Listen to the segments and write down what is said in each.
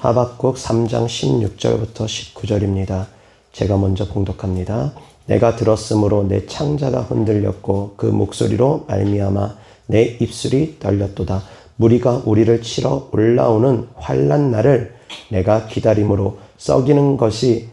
하박국 3장 16절부터 19절입니다. 제가 먼저 봉독합니다. 내가 들었으므로 내 창자가 흔들렸고 그 목소리로 말미암아 내 입술이 떨렸도다. 무리가 우리를 치러 올라오는 환난 날을 내가 기다림으로 썩이는 것이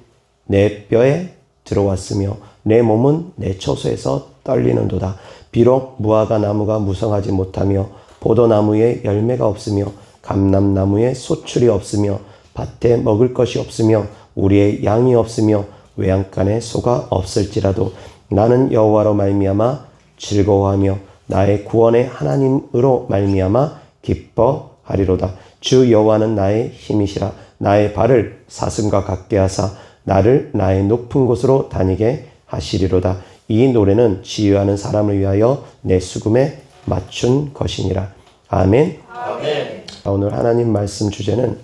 내 뼈에 들어왔으며 내 몸은 내 처소에서 떨리는도다. 비록 무화과 나무가 무성하지 못하며 포도나무에 열매가 없으며 감람나무에 소출이 없으며 밭에 먹을 것이 없으며 우리의 양이 없으며 외양간에 소가 없을지라도 나는 여호와로 말미암아 즐거워하며 나의 구원의 하나님으로 말미암아 기뻐하리로다. 주 여호와는 나의 힘이시라. 나의 발을 사슴과 같게 하사 나를 나의 높은 곳으로 다니게 하시리로다. 이 노래는 지휘하는 사람을 위하여 내 수금에 맞춘 것이니라. 아멘. 아멘. 오늘 하나님 말씀 주제는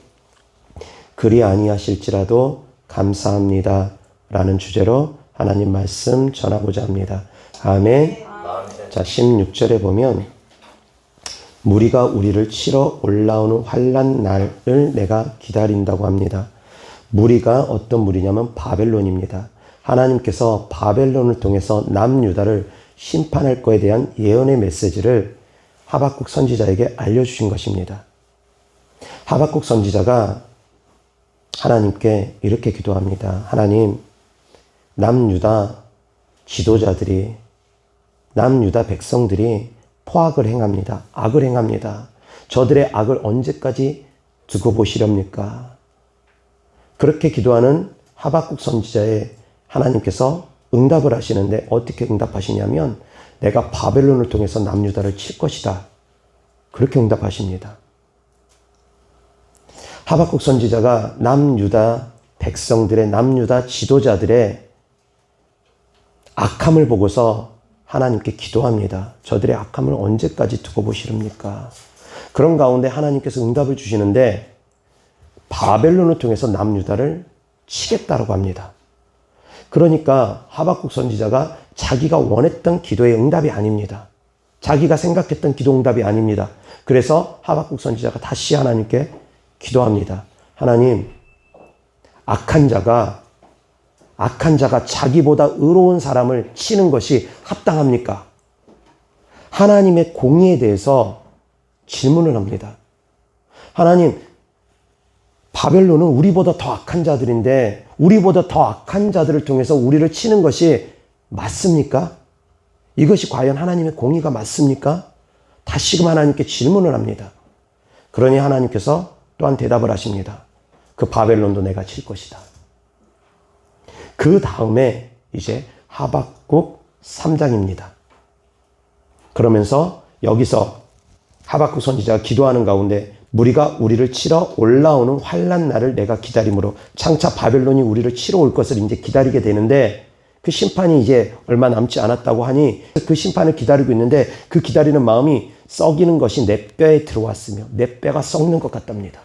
그리 아니하실지라도 감사합니다 라는 주제로 하나님 말씀 전하고자 합니다. 아멘. 자, 16절에 보면 무리가 우리를 치러 올라오는 환난 날을 내가 기다린다고 합니다. 무리가 어떤 무리냐면 바벨론입니다. 하나님께서 바벨론을 통해서 남유다를 심판할 것에 대한 예언의 메시지를 하박국 선지자에게 알려주신 것입니다. 하박국 선지자가 하나님께 이렇게 기도합니다. 하나님, 남유다 지도자들이, 남유다 백성들이 포악을 행합니다. 악을 행합니다. 저들의 악을 언제까지 두고 보시렵니까? 그렇게 기도하는 하박국 선지자의 하나님께서 응답을 하시는데 어떻게 응답하시냐면 내가 바벨론을 통해서 남유다를 칠 것이다. 그렇게 응답하십니다. 하박국 선지자가 남유다 백성들의, 남유다 지도자들의 악함을 보고서 하나님께 기도합니다. 저들의 악함을 언제까지 두고 보시렵니까? 그런 가운데 하나님께서 응답을 주시는데 바벨론을 통해서 남유다를 치겠다라고 합니다. 그러니까 하박국 선지자가 자기가 원했던 기도의 응답이 아닙니다. 자기가 생각했던 기도 응답이 아닙니다. 그래서 하박국 선지자가 다시 하나님께 기도합니다. 하나님, 악한 자가 자기보다 의로운 사람을 치는 것이 합당합니까? 하나님의 공의에 대해서 질문을 합니다. 하나님, 바벨론은 우리보다 더 악한 자들인데 우리보다 더 악한 자들을 통해서 우리를 치는 것이 맞습니까? 이것이 과연 하나님의 공의가 맞습니까? 다시금 하나님께 질문을 합니다. 그러니 하나님께서 또한 대답을 하십니다. 그 바벨론도 내가 칠 것이다. 그 다음에 이제 하박국 3장입니다. 그러면서 여기서 하박국 선지자가 기도하는 가운데 무리가 우리를 치러 올라오는 환난 날을 내가 기다림으로, 장차 바벨론이 우리를 치러 올 것을 이제 기다리게 되는데 그 심판이 이제 얼마 남지 않았다고 하니 그 심판을 기다리고 있는데 그 기다리는 마음이 썩이는 것이 내 뼈에 들어왔으며 내 뼈가 썩는 것 같답니다.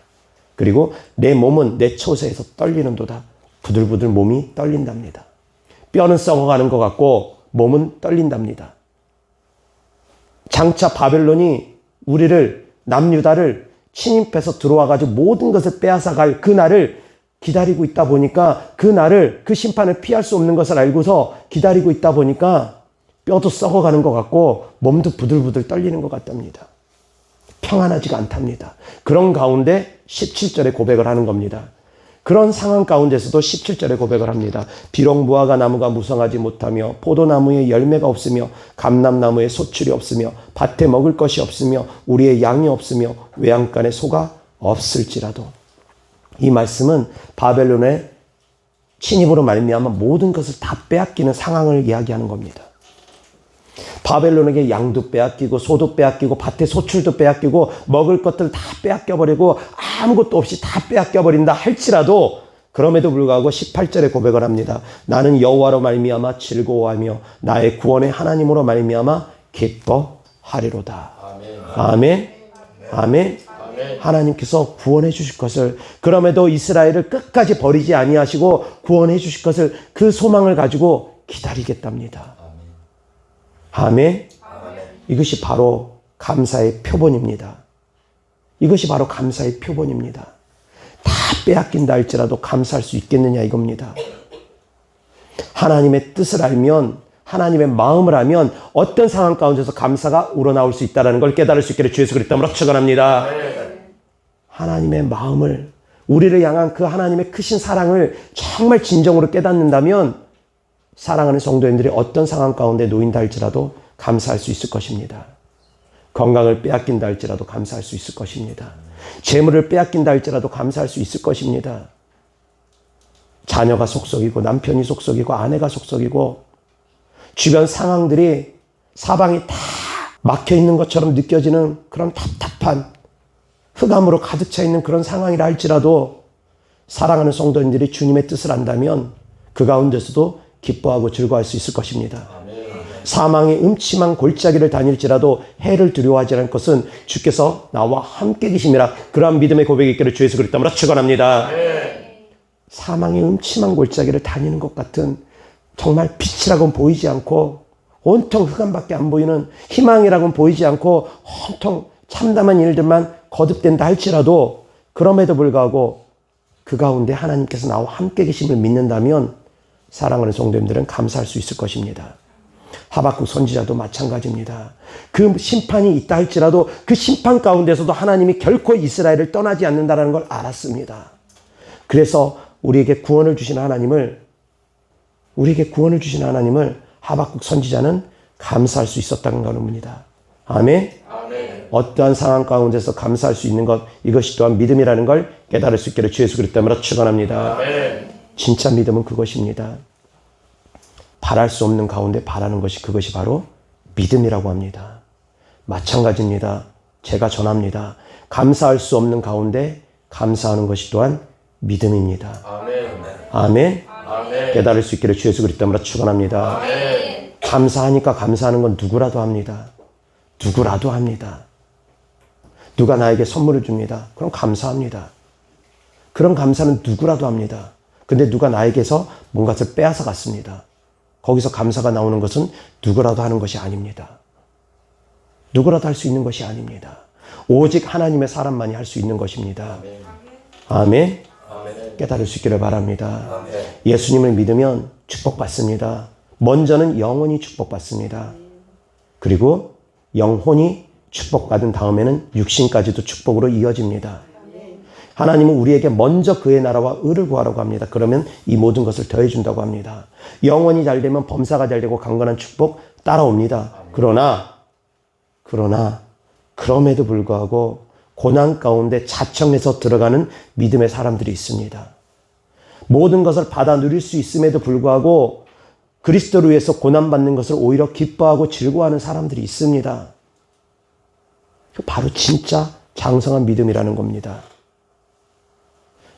그리고 내 몸은 내 처소에서 떨리는도다. 부들부들 몸이 떨린답니다. 뼈는 썩어가는 것 같고 몸은 떨린답니다. 장차 바벨론이 우리를, 남유다를 침입해서 들어와가지고 모든 것을 빼앗아갈 그 날을 기다리고 있다 보니까 그 날을, 그 심판을 피할 수 없는 것을 알고서 기다리고 있다 보니까 뼈도 썩어가는 것 같고 몸도 부들부들 떨리는 것 같답니다. 평안하지가 않답니다. 그런 가운데 17절에 고백을 하는 겁니다. 그런 상황 가운데서도 17절에 고백을 합니다. 비록 무화과 나무가 무성하지 못하며 포도나무에 열매가 없으며 감람나무에 소출이 없으며 밭에 먹을 것이 없으며 우리의 양이 없으며 외양간에 소가 없을지라도. 이 말씀은 바벨론의 침입으로 말미암아 모든 것을 다 빼앗기는 상황을 이야기하는 겁니다. 바벨론에게 양도 빼앗기고 소도 빼앗기고 밭의 소출도 빼앗기고 먹을 것들 다 빼앗겨버리고 아무것도 없이 다 빼앗겨버린다 할지라도 그럼에도 불구하고 18절에 고백을 합니다. 나는 여호와로 말미암아 즐거워하며 나의 구원의 하나님으로 말미암아 기뻐하리로다. 아멘. 아멘. 하나님께서 구원해 주실 것을, 그럼에도 이스라엘을 끝까지 버리지 아니하시고 구원해 주실 것을, 그 소망을 가지고 기다리겠답니다. 아멘. 이것이 바로 감사의 표본입니다. 이것이 바로 감사의 표본입니다. 다 빼앗긴다 할지라도 감사할 수 있겠느냐 이겁니다. 하나님의 뜻을 알면, 하나님의 마음을 알면 어떤 상황 가운데서 감사가 우러나올 수 있다는 걸 깨달을 수 있기를 주 예수 그리스도 이름으로 축원합니다. 하나님의 마음을, 우리를 향한 그 하나님의 크신 사랑을 정말 진정으로 깨닫는다면 사랑하는 성도님들이 어떤 상황 가운데 놓인다 할지라도 감사할 수 있을 것입니다. 건강을 빼앗긴다 할지라도 감사할 수 있을 것입니다. 재물을 빼앗긴다 할지라도 감사할 수 있을 것입니다. 자녀가 속썩이고 남편이 속썩이고 아내가 속썩이고 주변 상황들이 사방이 다 막혀있는 것처럼 느껴지는 그런 답답한 흑암으로 가득 차 있는 그런 상황이라 할지라도 사랑하는 성도님들이 주님의 뜻을 안다면 그 가운데서도 기뻐하고 즐거워할 수 있을 것입니다. 사망의 음침한 골짜기를 다닐지라도 해를 두려워하지 않을 것은 주께서 나와 함께 계심이라. 그러한 믿음의 고백이 있기를 주 예수 그리스도 이름으로 축원합니다. 사망의 음침한 골짜기를 다니는 것 같은 정말 빛이라고는 보이지 않고 온통 흑암밖에 안 보이는 희망이라고는 보이지 않고 온통 참담한 일들만 거듭된다 할지라도 그럼에도 불구하고 그 가운데 하나님께서 나와 함께 계심을 믿는다면 사랑하는 성도님들은 감사할 수 있을 것입니다. 하박국 선지자도 마찬가지입니다. 그 심판이 있다 할지라도 그 심판 가운데서도 하나님이 결코 이스라엘을 떠나지 않는다는 걸 알았습니다. 그래서 우리에게 구원을 주신 하나님을 하박국 선지자는 감사할 수 있었다는 겁니다. 아멘. 아멘. 어떠한 상황 가운데서 감사할 수 있는 것, 이것이 또한 믿음이라는 걸 깨달을 수 있기를 주 예수 그리스도 이름으로 축원합니다. 아멘. 진짜 믿음은 그것입니다. 바랄 수 없는 가운데 바라는 것이, 그것이 바로 믿음이라고 합니다. 마찬가지입니다. 제가 전합니다. 감사할 수 없는 가운데 감사하는 것이 또한 믿음입니다. 아멘. 아멘. 아멘. 깨달을 수 있기를 주 예수 그리스도 이름으로 축원합니다. 아멘. 감사하니까 감사하는 건 누구라도 합니다. 누구라도 합니다. 누가 나에게 선물을 줍니다. 그럼 감사합니다. 그런 감사는 누구라도 합니다. 근데 누가 나에게서 뭔가를 빼앗아 갔습니다. 거기서 감사가 나오는 것은 누구라도 하는 것이 아닙니다. 누구라도 할 수 있는 것이 아닙니다. 오직 하나님의 사람만이 할 수 있는 것입니다. 아멘. 아멘. 깨달을 수 있기를 바랍니다. 아멘. 예수님을 믿으면 축복받습니다. 먼저는 영혼이 축복받습니다. 그리고 영혼이 축복받은 다음에는 육신까지도 축복으로 이어집니다. 하나님은 우리에게 먼저 그의 나라와 의를 구하라고 합니다. 그러면 이 모든 것을 더해준다고 합니다. 영혼이 잘 되면 범사가 잘 되고 강건한 축복 따라옵니다. 그럼에도 불구하고 고난 가운데 자청해서 들어가는 믿음의 사람들이 있습니다. 모든 것을 받아 누릴 수 있음에도 불구하고 그리스도를 위해서 고난받는 것을 오히려 기뻐하고 즐거워하는 사람들이 있습니다. 바로 진짜 장성한 믿음이라는 겁니다.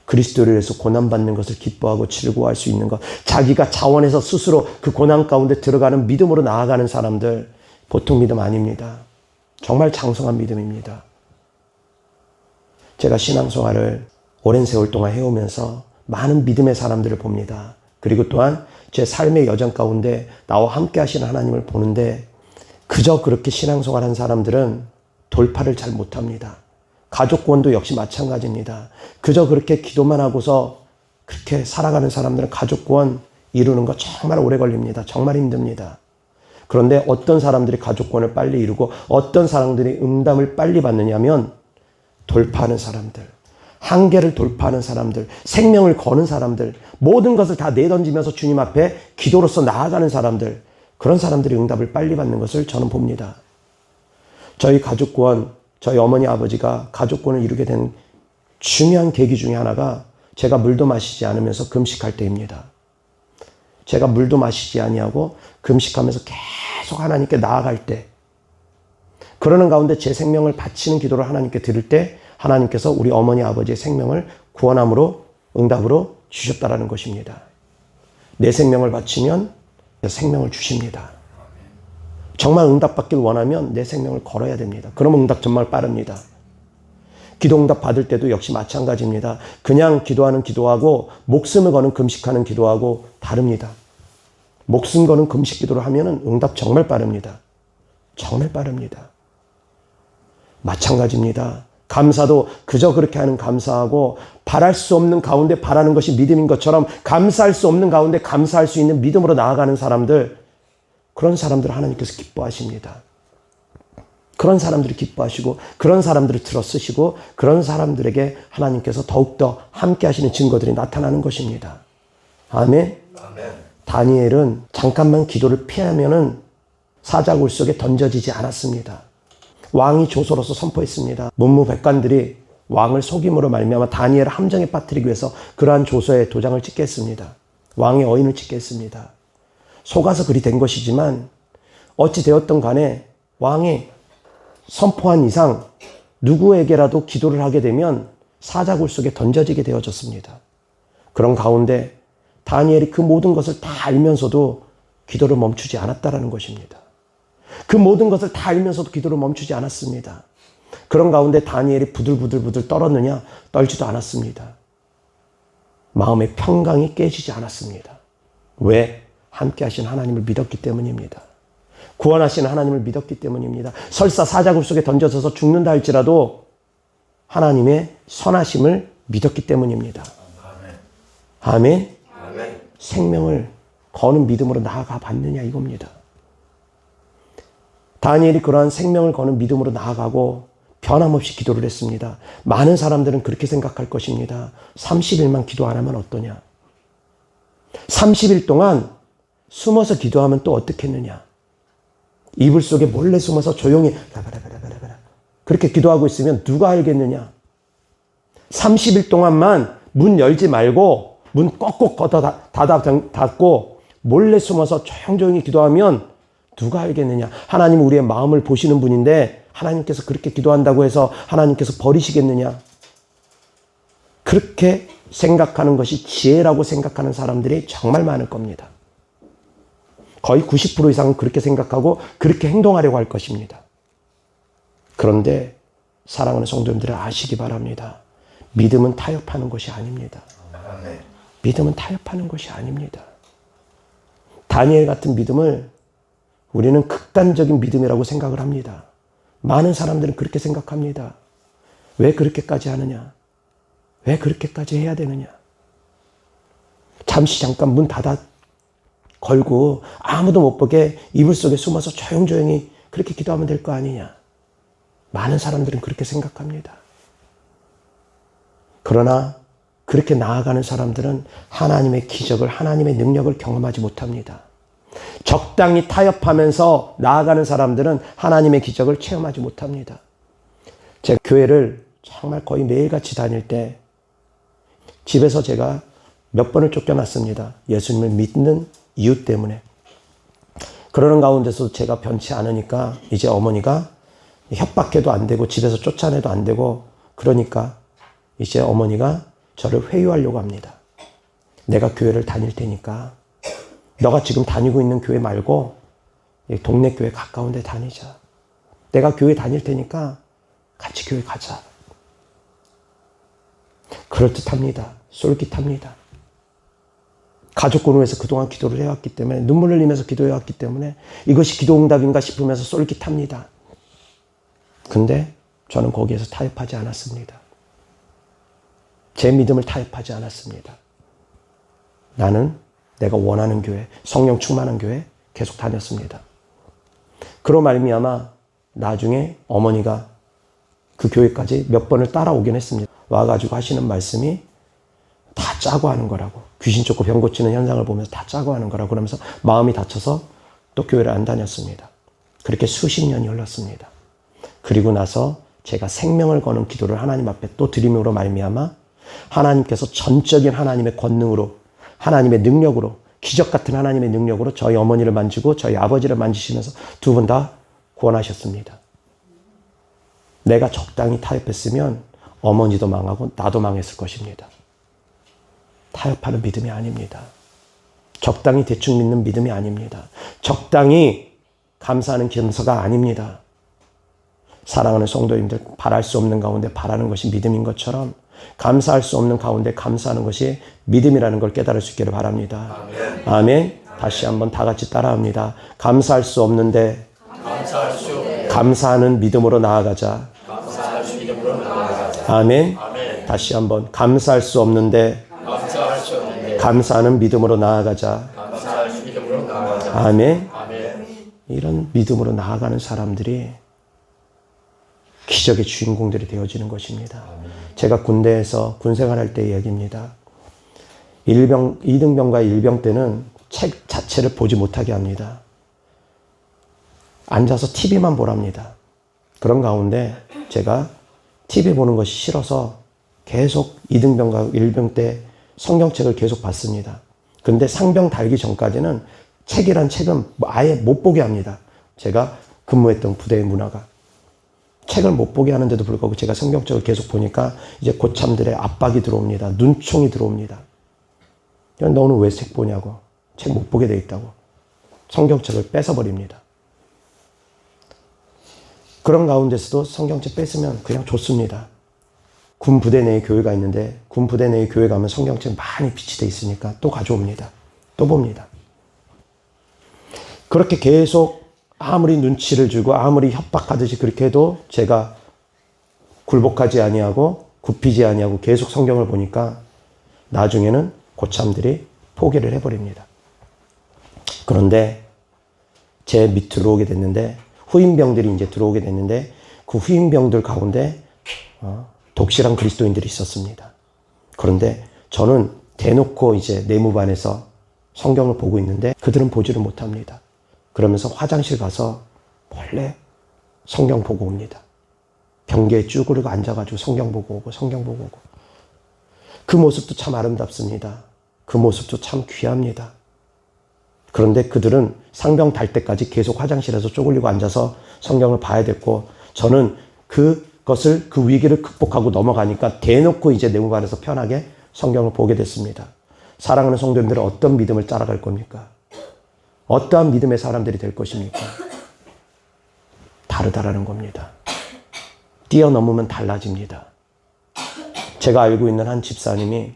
그리스도를 위해서 고난받는 것을 기뻐하고 즐거워할 수 있는 것, 자기가 자원해서 스스로 그 고난 가운데 들어가는 믿음으로 나아가는 사람들, 보통 믿음 아닙니다. 정말 장성한 믿음입니다. 제가 신앙생활을 오랜 세월 동안 해오면서 많은 믿음의 사람들을 봅니다. 그리고 또한 제 삶의 여정 가운데 나와 함께 하시는 하나님을 보는데 그저 그렇게 신앙생활한 사람들은 돌파를 잘 못합니다. 가족 구원도 역시 마찬가지입니다. 그저 그렇게 기도만 하고서 그렇게 살아가는 사람들은 가족 구원 이루는 거 정말 오래 걸립니다. 정말 힘듭니다. 그런데 어떤 사람들이 가족 구원을 빨리 이루고 어떤 사람들이 응답을 빨리 받느냐면 돌파하는 사람들, 한계를 돌파하는 사람들, 생명을 거는 사람들, 모든 것을 다 내던지면서 주님 앞에 기도로서 나아가는 사람들, 그런 사람들이 응답을 빨리 받는 것을 저는 봅니다. 저희 가족 구원, 저희 어머니 아버지가 가족권을 이루게 된 중요한 계기 중에 하나가 제가 물도 마시지 않으면서 금식할 때입니다. 제가 물도 마시지 아니하고 금식하면서 계속 하나님께 나아갈 때, 그러는 가운데 제 생명을 바치는 기도를 하나님께 드릴 때 하나님께서 우리 어머니 아버지의 생명을 구원함으로 응답으로 주셨다라는 것입니다. 내 생명을 바치면 생명을 주십니다. 정말 응답받길 원하면 내 생명을 걸어야 됩니다. 그러면 응답 정말 빠릅니다. 기도 응답 받을 때도 역시 마찬가지입니다. 그냥 기도하는 기도하고 목숨을 거는 금식하는 기도하고 다릅니다. 목숨 거는 금식 기도를 하면 응답 정말 빠릅니다. 정말 빠릅니다. 마찬가지입니다. 감사도 그저 그렇게 하는 감사하고 바랄 수 없는 가운데 바라는 것이 믿음인 것처럼 감사할 수 없는 가운데 감사할 수 있는 믿음으로 나아가는 사람들, 그런 사람들을 하나님께서 기뻐하십니다. 그런 사람들을 기뻐하시고 그런 사람들을 들어 쓰시고 그런 사람들에게 하나님께서 더욱더 함께 하시는 증거들이 나타나는 것입니다. 아멘. 다니엘은 잠깐만 기도를 피하면은 사자굴 속에 던져지지 않았습니다. 왕이 조서로서 선포했습니다. 문무백관들이 왕을 속임으로 말미암아 다니엘을 함정에 빠뜨리기 위해서 그러한 조서에 도장을 찍게 했습니다. 왕의 어인을 찍게 했습니다. 속아서 그리 된 것이지만 어찌 되었든 간에 왕이 선포한 이상 누구에게라도 기도를 하게 되면 사자굴 속에 던져지게 되어졌습니다. 그런 가운데 다니엘이 그 모든 것을 다 알면서도 기도를 멈추지 않았다라는 것입니다. 그 모든 것을 다 알면서도 기도를 멈추지 않았습니다. 그런 가운데 다니엘이 부들부들 떨었느냐? 떨지도 않았습니다. 마음의 평강이 깨지지 않았습니다. 왜? 함께 하신 하나님을 믿었기 때문입니다. 구원하시는 하나님을 믿었기 때문입니다. 설사 사자굴 속에 던져져서 죽는다 할지라도 하나님의 선하심을 믿었기 때문입니다. 아멘. 아멘. 생명을 거는 믿음으로 나아가 봤느냐 이겁니다. 다니엘이 그러한 생명을 거는 믿음으로 나아가고 변함없이 기도를 했습니다. 많은 사람들은 그렇게 생각할 것입니다. 30일만 기도 안 하면 어떠냐? 30일 동안 숨어서 기도하면 또 어떻겠느냐? 이불 속에 몰래 숨어서 조용히 그렇게 기도하고 있으면 누가 알겠느냐? 30일 동안만 문 열지 말고 문 꼭꼭 닫고 몰래 숨어서 조용히 기도하면 누가 알겠느냐? 하나님은 우리의 마음을 보시는 분인데 하나님께서 그렇게 기도한다고 해서 하나님께서 버리시겠느냐? 그렇게 생각하는 것이 지혜라고 생각하는 사람들이 정말 많을 겁니다. 거의 90% 이상은 그렇게 생각하고 그렇게 행동하려고 할 것입니다. 그런데 사랑하는 성도님들을 아시기 바랍니다. 믿음은 타협하는 것이 아닙니다. 믿음은 타협하는 것이 아닙니다. 다니엘 같은 믿음을 우리는 극단적인 믿음이라고 생각을 합니다. 많은 사람들은 그렇게 생각합니다. 왜 그렇게까지 하느냐? 왜 그렇게까지 해야 되느냐? 잠깐 문 닫아 걸고 아무도 못 보게 이불 속에 숨어서 조용히 그렇게 기도하면 될 거 아니냐? 많은 사람들은 그렇게 생각합니다. 그러나 그렇게 나아가는 사람들은 하나님의 기적을, 하나님의 능력을 경험하지 못합니다. 적당히 타협하면서 나아가는 사람들은 하나님의 기적을 체험하지 못합니다. 제가 교회를 정말 거의 매일같이 다닐 때 집에서 제가 몇 번을 쫓겨났습니다. 예수님을 믿는 이유 때문에. 그러는 가운데서 제가 변치 않으니까 이제 어머니가 협박해도 안 되고 집에서 쫓아내도 안 되고 그러니까 이제 어머니가 저를 회유하려고 합니다. 내가 교회를 다닐 테니까 너가 지금 다니고 있는 교회 말고 동네 교회 가까운 데 다니자. 내가 교회 다닐 테니까 같이 교회 가자. 그럴듯합니다. 쏠깃합니다. 가족권을 위해서 그동안 기도를 해왔기 때문에 눈물 흘리면서 기도해왔기 때문에 이것이 기도응답인가 싶으면서 쏠깃합니다. 근데 저는 거기에서 타협하지 않았습니다. 제 믿음을 타협하지 않았습니다. 나는 내가 원하는 교회, 성령 충만한 교회 계속 다녔습니다. 그로 말미암아 나중에 어머니가 그 교회까지 몇 번을 따라오긴 했습니다. 와가지고 하시는 말씀이 다 짜고 하는 거라고. 귀신 쫓고 병 고치는 현상을 보면서 다 짜고 하는 거라고 그러면서 마음이 다쳐서 또 교회를 안 다녔습니다. 그렇게 수십 년이 흘렀습니다. 그리고 나서 제가 생명을 거는 기도를 하나님 앞에 또 드림으로 말미암아 하나님께서 전적인 하나님의 권능으로, 하나님의 능력으로, 기적 같은 하나님의 능력으로 저희 어머니를 만지고 저희 아버지를 만지시면서 두 분 다 구원하셨습니다. 내가 적당히 타협했으면 어머니도 망하고 나도 망했을 것입니다. 타협하는 믿음이 아닙니다. 적당히 대충 믿는 믿음이 아닙니다. 적당히 감사하는 겸서가 아닙니다. 사랑하는 성도님들, 바랄 수 없는 가운데 바라는 것이 믿음인 것처럼 감사할 수 없는 가운데 감사하는 것이 믿음이라는 걸 깨달을 수 있기를 바랍니다. 아멘. 아멘. 다시 한번 다 같이 따라합니다. 감사할 수 없는데 감사하는 믿음으로 나아가자. 아멘. 다시 한번 감사할 수 없는데 감사하는 믿음으로 나아가자. 아멘. 이런 믿음으로 나아가는 사람들이 기적의 주인공들이 되어지는 것입니다. 제가 군대에서 군생활할 때의 얘기입니다. 2등병과 1병 때는 책 자체를 보지 못하게 합니다. 앉아서 TV만 보랍니다. 그런 가운데 제가 TV 보는 것이 싫어서 계속 2등병과 1병 때 성경책을 계속 봤습니다. 근데 상병 달기 전까지는 책이란 책은 아예 못 보게 합니다. 제가 근무했던 부대의 문화가. 책을 못 보게 하는데도 불구하고 제가 성경책을 계속 보니까 이제 고참들의 압박이 들어옵니다. 눈총이 들어옵니다. 너는 왜 책 보냐고. 책 못 보게 돼 있다고. 성경책을 뺏어버립니다. 그런 가운데서도 성경책 뺏으면 그냥 좋습니다. 군 부대 내에 교회가 있는데 군 부대 내에 교회 가면 성경책 많이 비치돼 있으니까 또 가져옵니다. 또 봅니다. 그렇게 계속 아무리 눈치를 주고 아무리 협박하듯이 그렇게 해도 제가 굴복하지 아니하고 굽히지 아니하고 계속 성경을 보니까 나중에는 고참들이 포기를 해버립니다. 그런데 제 밑으로 오게 됐는데 후임병들이 이제 들어오게 됐는데 그 후임병들 가운데 독실한 그리스도인들이 있었습니다. 그런데 저는 대놓고 이제 내무반에서 성경을 보고 있는데 그들은 보지를 못합니다. 그러면서 화장실 가서 몰래 성경 보고 옵니다. 변기에 쭈그리고 앉아가지고 성경 보고 오고 성경 보고 오고. 그 모습도 참 아름답습니다. 그 모습도 참 귀합니다. 그런데 그들은 상병 달 때까지 계속 화장실에서 쪼글리고 앉아서 성경을 봐야 됐고 저는 그 위기를 극복하고 넘어가니까 대놓고 이제 내무반에서 편하게 성경을 보게 됐습니다. 사랑하는 성도님들은 어떤 믿음을 따라갈 겁니까? 어떠한 믿음의 사람들이 될 것입니까? 다르다라는 겁니다. 뛰어넘으면 달라집니다. 제가 알고 있는 한 집사님이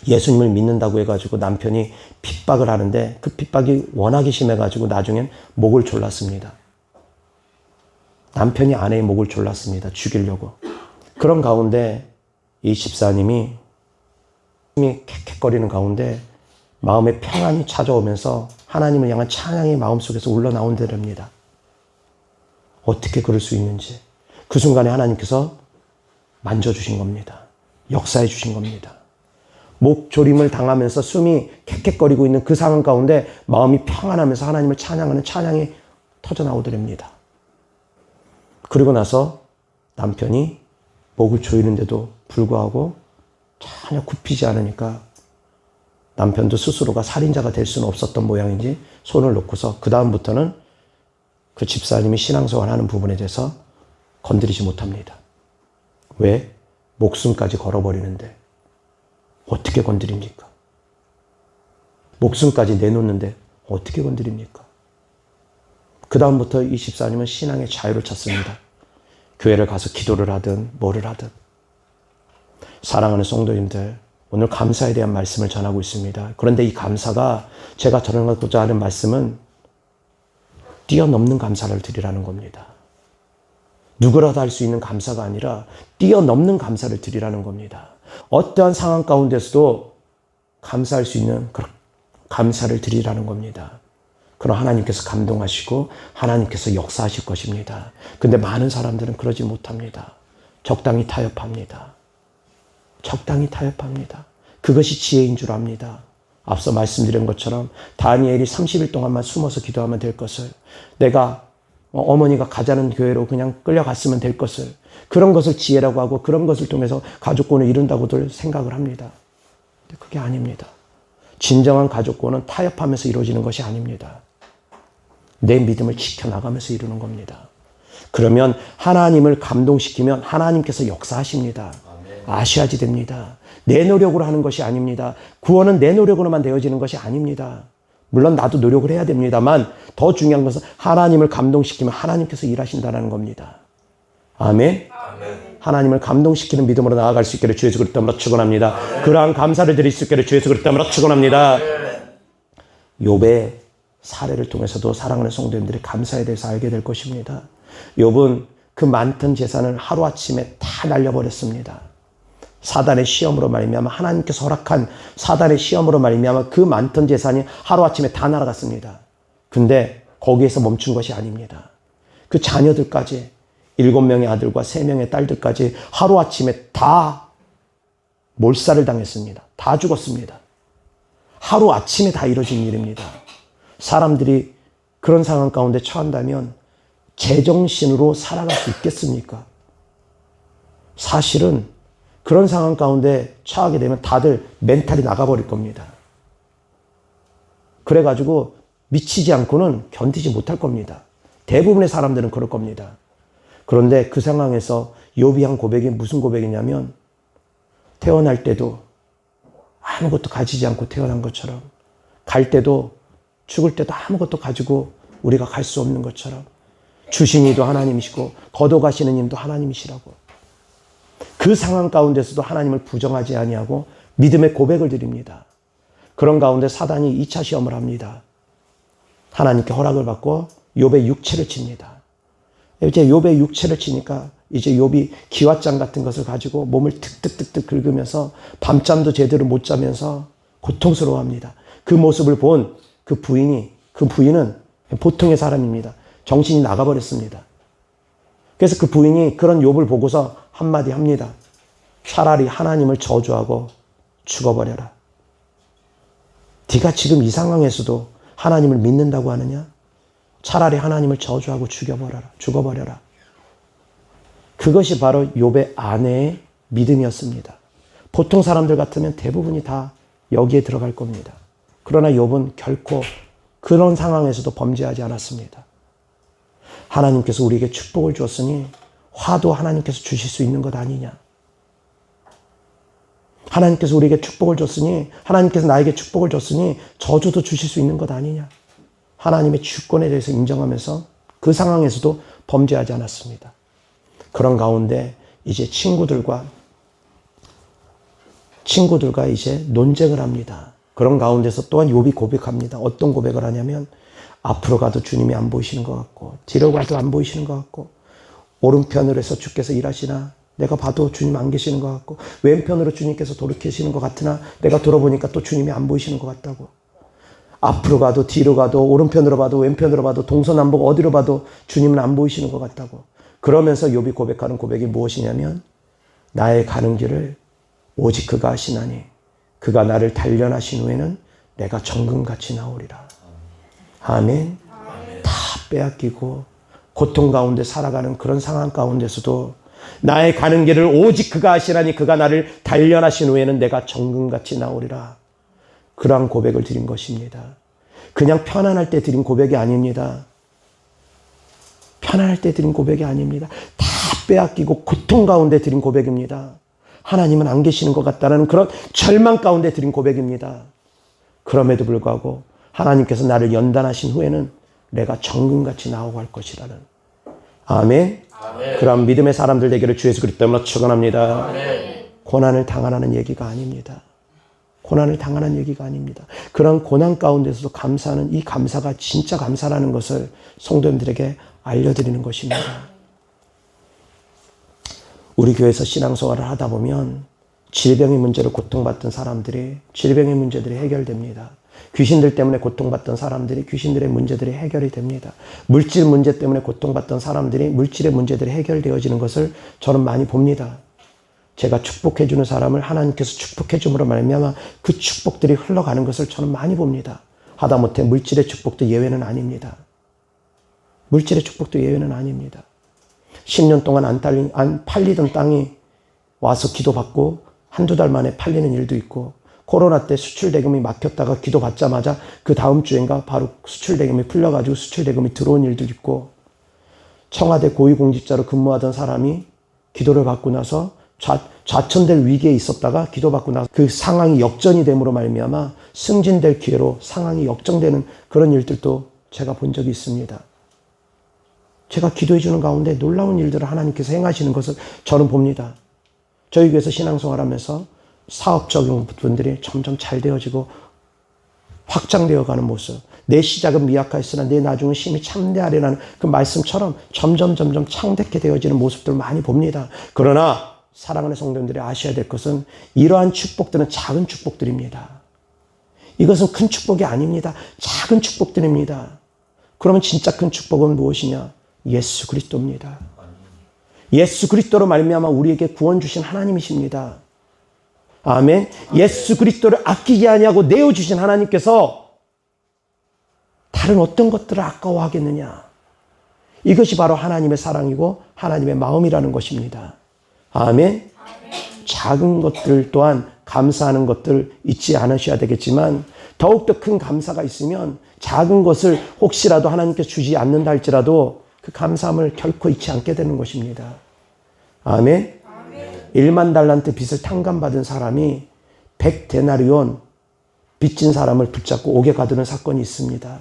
예수님을 믿는다고 해가지고 남편이 핍박을 하는데 그 핍박이 워낙에 심해가지고 나중엔 목을 졸랐습니다. 남편이 아내의 목을 졸랐습니다. 죽이려고. 그런 가운데 이 집사님이 캑캑거리는 가운데 마음의 평안이 찾아오면서 하나님을 향한 찬양이 마음속에서 흘러나온다랍니다. 어떻게 그럴 수 있는지. 그 순간에 하나님께서 만져주신 겁니다. 역사해 주신 겁니다. 목조림을 당하면서 숨이 캑캑거리고 있는 그 상황 가운데 마음이 평안하면서 하나님을 찬양하는 찬양이 터져나오더랍니다. 그리고 나서 남편이 목을 조이는데도 불구하고 전혀 굽히지 않으니까 남편도 스스로가 살인자가 될 수는 없었던 모양인지 손을 놓고서 그 다음부터는 그 집사님이 신앙생활하는 부분에 대해서 건드리지 못합니다. 왜? 목숨까지 걸어버리는데 어떻게 건드립니까? 목숨까지 내놓는데 어떻게 건드립니까? 그 다음부터 이 집사님은 신앙의 자유를 찾습니다. 교회를 가서 기도를 하든 뭐를 하든. 사랑하는 성도님들, 오늘 감사에 대한 말씀을 전하고 있습니다. 그런데 이 감사가 제가 전하고자 하는 말씀은 뛰어넘는 감사를 드리라는 겁니다. 누구라도 할 수 있는 감사가 아니라 뛰어넘는 감사를 드리라는 겁니다. 어떠한 상황 가운데서도 감사할 수 있는 그런 감사를 드리라는 겁니다. 그럼 하나님께서 감동하시고 하나님께서 역사하실 것입니다. 근데 많은 사람들은 그러지 못합니다. 적당히 타협합니다. 적당히 타협합니다. 그것이 지혜인 줄 압니다. 앞서 말씀드린 것처럼 다니엘이 30일 동안만 숨어서 기도하면 될 것을, 내가 어머니가 가자는 교회로 그냥 끌려갔으면 될 것을, 그런 것을 지혜라고 하고 그런 것을 통해서 가족권을 이룬다고들 생각을 합니다. 근데 그게 아닙니다. 진정한 가족권은 타협하면서 이루어지는 것이 아닙니다. 내 믿음을 지켜나가면서 이루는 겁니다. 그러면 하나님을 감동시키면 하나님께서 역사하십니다. 아셔야지 됩니다. 내 노력으로 하는 것이 아닙니다. 구원은 내 노력으로만 되어지는 것이 아닙니다. 물론 나도 노력을 해야 됩니다만 더 중요한 것은 하나님을 감동시키면 하나님께서 일하신다는 겁니다. 아멘. 하나님을 감동시키는 믿음으로 나아갈 수 있기를 주 예수 그리스도로 축원합니다. 그러한 감사를 드릴 수 있기를 주 예수 그리스도로 축원합니다. 욥의 사례를 통해서도 사랑하는 성도님들이 감사에 대해서 알게 될 것입니다. 욥은 그 많던 재산을 하루아침에 다 날려버렸습니다. 사단의 시험으로 말미암아, 하나님께서 허락한 사단의 시험으로 말미암아 그 많던 재산이 하루아침에 다 날아갔습니다. 근데 거기에서 멈춘 것이 아닙니다. 그 자녀들까지, 7명의 아들과 3명의 딸들까지 하루아침에 다 몰살을 당했습니다. 다 죽었습니다. 하루아침에 다 이루어진 일입니다. 사람들이 그런 상황 가운데 처한다면 제정신으로 살아갈 수 있겠습니까? 사실은 그런 상황 가운데 처하게 되면 다들 멘탈이 나가버릴 겁니다. 그래가지고 미치지 않고는 견디지 못할 겁니다. 대부분의 사람들은 그럴 겁니다. 그런데 그 상황에서 욥이 한 고백이 무슨 고백이냐면, 태어날 때도 아무것도 가지지 않고 태어난 것처럼, 갈 때도 죽을 때도 아무것도 가지고 우리가 갈 수 없는 것처럼, 주신 이도 하나님이시고 걷어가시는 님도 하나님이시라고, 그 상황 가운데서도 하나님을 부정하지 아니하고 믿음의 고백을 드립니다. 그런 가운데 사단이 2차 시험을 합니다. 하나님께 허락을 받고 욥의 육체를 칩니다. 이제 욥의 육체를 치니까 이제 욥이 기왓장 같은 것을 가지고 몸을 득득득득 긁으면서 밤잠도 제대로 못 자면서 고통스러워합니다. 그 모습을 본 그 부인은 보통의 사람입니다. 정신이 나가버렸습니다. 그래서 그 부인이 그런 욥을 보고서 한마디 합니다. 차라리 하나님을 저주하고 죽어버려라. 네가 지금 이 상황에서도 하나님을 믿는다고 하느냐? 차라리 하나님을 저주하고 죽어버려라. 그것이 바로 욥의 아내의 믿음이었습니다. 보통 사람들 같으면 대부분이 다 여기에 들어갈 겁니다. 그러나 욥은 결코 그런 상황에서도 범죄하지 않았습니다. 하나님께서 우리에게 축복을 주었으니 화도 하나님께서 주실 수 있는 것 아니냐? 하나님께서 우리에게 축복을 줬으니, 하나님께서 나에게 축복을 줬으니 저주도 주실 수 있는 것 아니냐? 하나님의 주권에 대해서 인정하면서 그 상황에서도 범죄하지 않았습니다. 그런 가운데 이제 친구들과 이제 논쟁을 합니다. 그런 가운데서 또한 욥이 고백합니다. 어떤 고백을 하냐면, 앞으로 가도 주님이 안 보이시는 것 같고, 뒤로 가도 안 보이시는 것 같고, 오른편으로 해서 주께서 일하시나 내가 봐도 주님 안 계시는 것 같고, 왼편으로 주님께서 돌이키시는 것 같으나 내가 돌아보니까 또 주님이 안 보이시는 것 같다고. 앞으로 가도 뒤로 가도 오른편으로 봐도 왼편으로 봐도 동서남북 어디로 봐도 주님은 안 보이시는 것 같다고. 그러면서 욥이 고백하는 고백이 무엇이냐면, 나의 가는 길을 오직 그가 아시나니 그가 나를 단련하신 후에는 내가 정금같이 나오리라. 아멘. 다 빼앗기고 고통 가운데 살아가는 그런 상황 가운데서도 나의 가는 길을 오직 그가 아시나니 그가 나를 단련하신 후에는 내가 정금같이 나오리라. 그러한 고백을 드린 것입니다. 그냥 편안할 때 드린 고백이 아닙니다. 편안할 때 드린 고백이 아닙니다. 다 빼앗기고 고통 가운데 드린 고백입니다. 하나님은 안 계시는 것 같다는 그런 절망 가운데 드린 고백입니다. 그럼에도 불구하고 하나님께서 나를 연단하신 후에는 내가 정금같이 나오고 할 것이라는. 아멘. 아멘. 그런 믿음의 사람들 되기를 주 예수 그리스도 이름으로 축원합니다. 아멘. 고난을 당하라는 얘기가 아닙니다. 고난을 당하는 얘기가 아닙니다. 그런 고난 가운데서도 감사하는 이 감사가 진짜 감사라는 것을 성도님들에게 알려드리는 것입니다. 우리 교회에서 신앙생활을 하다 보면 질병의 문제로 고통받던 사람들이 질병의 문제들이 해결됩니다. 귀신들 때문에 고통받던 사람들이 귀신들의 문제들이 해결이 됩니다. 물질 문제 때문에 고통받던 사람들이 물질의 문제들이 해결되어지는 것을 저는 많이 봅니다. 제가 축복해주는 사람을 하나님께서 축복해줌으로 말미암아 그 축복들이 흘러가는 것을 저는 많이 봅니다. 하다못해 물질의 축복도 예외는 아닙니다. 물질의 축복도 예외는 아닙니다. 10년 동안 안 팔리던 땅이 와서 기도받고 한두 달 만에 팔리는 일도 있고, 코로나 때 수출 대금이 막혔다가 기도받자마자 그 다음 주인가 바로 수출 대금이 풀려가지고 수출 대금이 들어온 일도 있고, 청와대 고위공직자로 근무하던 사람이 기도를 받고 나서 좌천될 위기에 있었다가 기도받고 나서 그 상황이 역전이 됨으로 말미암아 승진될 기회로 상황이 역전되는 그런 일들도 제가 본 적이 있습니다. 제가 기도해 주는 가운데 놀라운 일들을 하나님께서 행하시는 것을 저는 봅니다. 저희 교회에서 신앙생활하면서 사업적인 분들이 점점 잘 되어지고 확장되어 가는 모습, 내 시작은 미약하였으나 내 나중은 심히 참대하리라는 그 말씀처럼 점점 창대케 되어지는 모습들을 많이 봅니다. 그러나 사랑하는 성도님들이 아셔야 될 것은 이러한 축복들은 작은 축복들입니다. 이것은 큰 축복이 아닙니다. 작은 축복들입니다. 그러면 진짜 큰 축복은 무엇이냐? 예수 그리스도입니다. 예수 그리스도로 말미암아 우리에게 구원 주신 하나님이십니다. 아멘. 예수 그리스도를 아끼지 아니하고 내어주신 하나님께서 다른 어떤 것들을 아까워하겠느냐? 이것이 바로 하나님의 사랑이고 하나님의 마음이라는 것입니다. 아멘. 작은 것들 또한 감사하는 것들 잊지 않으셔야 되겠지만 더욱더 큰 감사가 있으면 작은 것을 혹시라도 하나님께서 주지 않는다 할지라도 그 감사함을 결코 잊지 않게 되는 것입니다. 아멘. 1만 달란트 빚을 탕감받은 사람이 100데나리온 빚진 사람을 붙잡고 옥에 가두는 사건이 있습니다.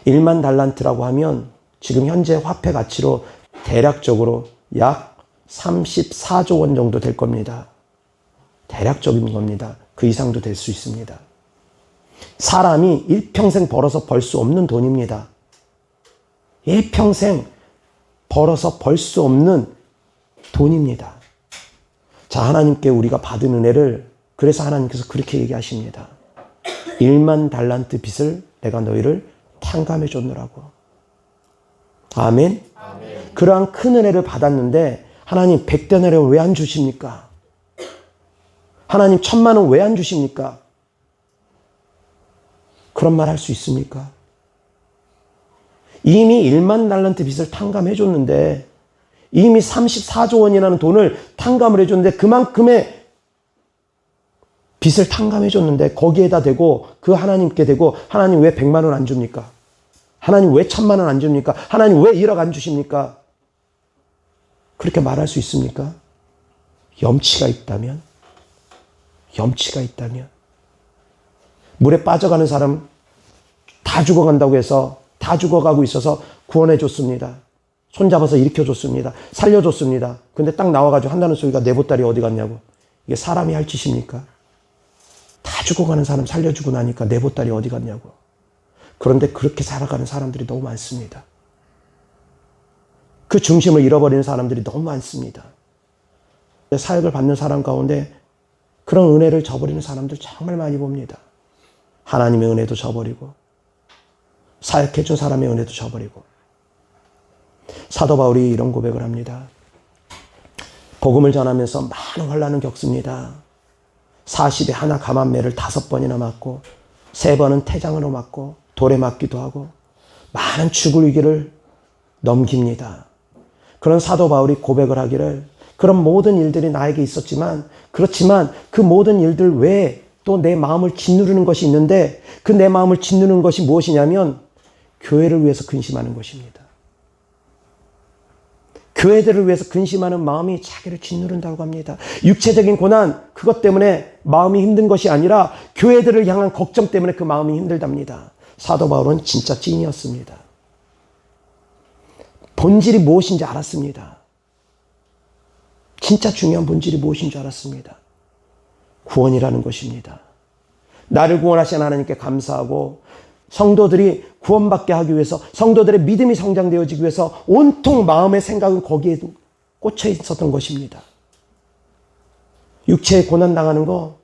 1만 달란트라고 하면 지금 현재 화폐 가치로 대략적으로 약 34조 원 정도 될 겁니다. 대략적인 겁니다. 그 이상도 될 수 있습니다. 사람이 일평생 벌어서 벌 수 없는 돈입니다. 일평생 벌어서 벌 수 없는 돈입니다. 자, 하나님께 우리가 받은 은혜를 그래서 하나님께서 그렇게 얘기하십니다. 1만 달란트 빚을 내가 너희를 탕감해 줬노라고. 아멘. 그러한 큰 은혜를 받았는데 하나님 100데나리온 왜 안 주십니까? 하나님 1000만 원 왜 안 주십니까? 그런 말 할 수 있습니까? 이미 1만 달란트 빚을 탕감해 줬는데 이미 34조 원이라는 돈을 탕감을 해줬는데 그만큼의 빚을 탕감해 줬는데 거기에다 대고 그 하나님께 대고 하나님 왜 100만 원 안 줍니까? 하나님 왜 1000만 원 안 줍니까? 하나님 왜 1억 안 주십니까? 그렇게 말할 수 있습니까? 염치가 있다면 물에 빠져가는 사람 다 죽어간다고 해서 다 죽어가고 있어서 구원해 줬습니다. 손잡아서 일으켜줬습니다. 살려줬습니다. 근데 딱 나와가지고 한다는 소리가 내 보따리 어디 갔냐고. 이게 사람이 할 짓입니까? 다 죽어가는 사람 살려주고 나니까 내 보따리 어디 갔냐고. 그런데 그렇게 살아가는 사람들이 너무 많습니다. 그 중심을 잃어버리는 사람들이 너무 많습니다. 사역을 받는 사람 가운데 그런 은혜를 저버리는 사람들 정말 많이 봅니다. 하나님의 은혜도 저버리고 사역해준 사람의 은혜도 저버리고. 사도 바울이 이런 고백을 합니다. 복음을 전하면서 많은 환난을 겪습니다. 40에 하나 감한매를 5번이나 맞고 3번은 태장으로 맞고 돌에 맞기도 하고 많은 죽을 위기를 넘깁니다. 그런 사도 바울이 고백을 하기를 그런 모든 일들이 나에게 있었지만 그렇지만 그 모든 일들 외에 또 내 마음을 짓누르는 것이 있는데 그 내 마음을 짓누르는 것이 무엇이냐면 교회를 위해서 근심하는 것입니다. 교회들을 위해서 근심하는 마음이 자기를 짓누른다고 합니다. 육체적인 고난 그것 때문에 마음이 힘든 것이 아니라 교회들을 향한 걱정 때문에 그 마음이 힘들답니다. 사도 바울은 진짜 찐이었습니다. 본질이 무엇인지 알았습니다. 진짜 중요한 본질이 무엇인 줄 알았습니다. 구원이라는 것입니다. 나를 구원하신 하나님께 감사하고 성도들이 구원받게 하기 위해서 성도들의 믿음이 성장되어지기 위해서 온통 마음의 생각은 거기에 꽂혀 있었던 것입니다. 육체에 고난당하는 거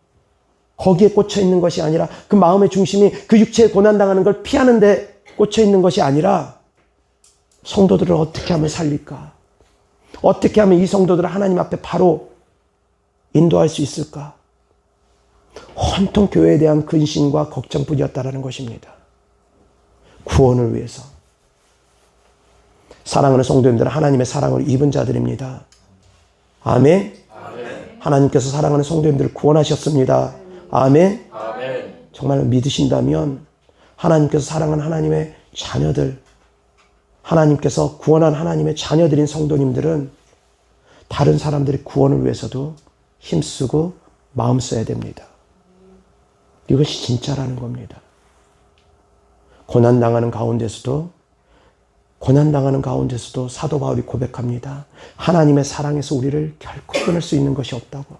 거기에 꽂혀 있는 것이 아니라 그 마음의 중심이 그 육체에 고난당하는 걸 피하는 데 꽂혀 있는 것이 아니라 성도들을 어떻게 하면 살릴까? 어떻게 하면 이 성도들을 하나님 앞에 바로 인도할 수 있을까? 온통 교회에 대한 근심과 걱정뿐이었다라는 것입니다. 구원을 위해서. 사랑하는 성도님들은 하나님의 사랑을 입은 자들입니다. 아멘. 하나님께서 사랑하는 성도님들을 구원하셨습니다. 아멘. 정말 믿으신다면 하나님께서 사랑하는 하나님의 자녀들, 하나님께서 구원한 하나님의 자녀들인 성도님들은 다른 사람들의 구원을 위해서도 힘쓰고 마음 써야 됩니다. 이것이 진짜라는 겁니다. 고난당하는 가운데서도 사도 바울이 고백합니다. 하나님의 사랑에서 우리를 결코 끊을 수 있는 것이 없다고.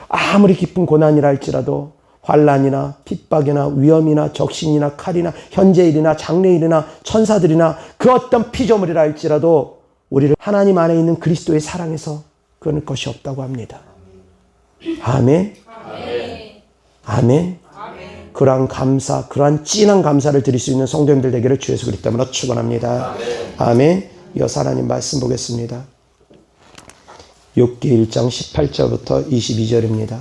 아무리 깊은 고난이라 할지라도 환난이나 핍박이나 위험이나 적신이나 칼이나 현재일이나 장래일이나 천사들이나 그 어떤 피조물이라 할지라도 우리를 하나님 안에 있는 그리스도의 사랑에서 끊을 것이 없다고 합니다. 아멘. 아멘. 그러한 감사, 그러한 진한 감사를 드릴 수 있는 성도님들 되기를 주 예수 그리스도 이름으로 축원합니다. 아멘. 이어서 하나님 말씀 보겠습니다. 욥기 1장 18절부터 22절입니다.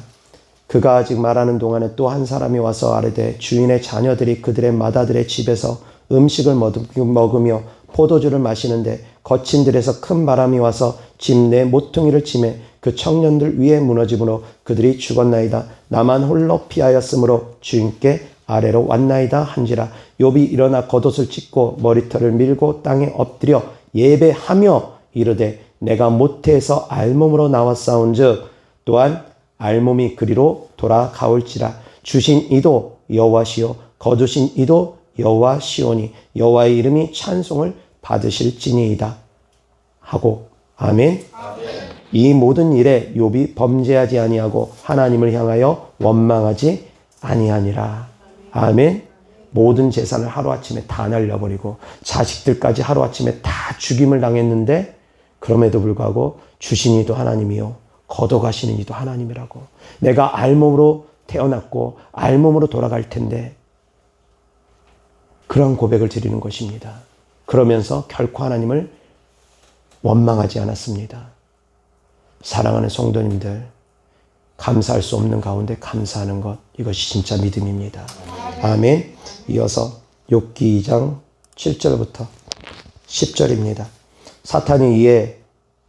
그가 아직 말하는 동안에 또 한 사람이 와서 아뢰되 주인의 자녀들이 그들의 맏아들의 집에서 음식을 먹으며 포도주를 마시는데 거친 들에서 큰 바람이 와서 집 내 모퉁이를 치매 그 청년들 위에 무너짐으로 그들이 죽었나이다. 나만 홀로 피하였으므로 주인께 아래로 왔나이다 한지라. 욥이 일어나 겉옷을 찢고 머리털을 밀고 땅에 엎드려 예배하며 이르되 내가 모태에서 알몸으로 나왔사온즉 또한 알몸이 그리로 돌아가올지라. 주신 이도 여호와시요 거두신 이도 여호와시오니 여호와의 이름이 찬송을 받으실지니이다 하고. 아멘. 이 모든 일에 욥이 범죄하지 아니하고 하나님을 향하여 원망하지 아니하니라. 아멘. 모든 재산을 하루아침에 다 날려버리고 자식들까지 하루아침에 다 죽임을 당했는데 그럼에도 불구하고 주신 이도 하나님이요 거둬가시는 이도 하나님이라고. 내가 알몸으로 태어났고 알몸으로 돌아갈 텐데 그런 고백을 드리는 것입니다. 그러면서 결코 하나님을 원망하지 않았습니다. 사랑하는 성도님들, 감사할 수 없는 가운데 감사하는 것, 이것이 진짜 믿음입니다. 아멘. 이어서 욥기 2장 7절부터 10절입니다. 사탄이 이에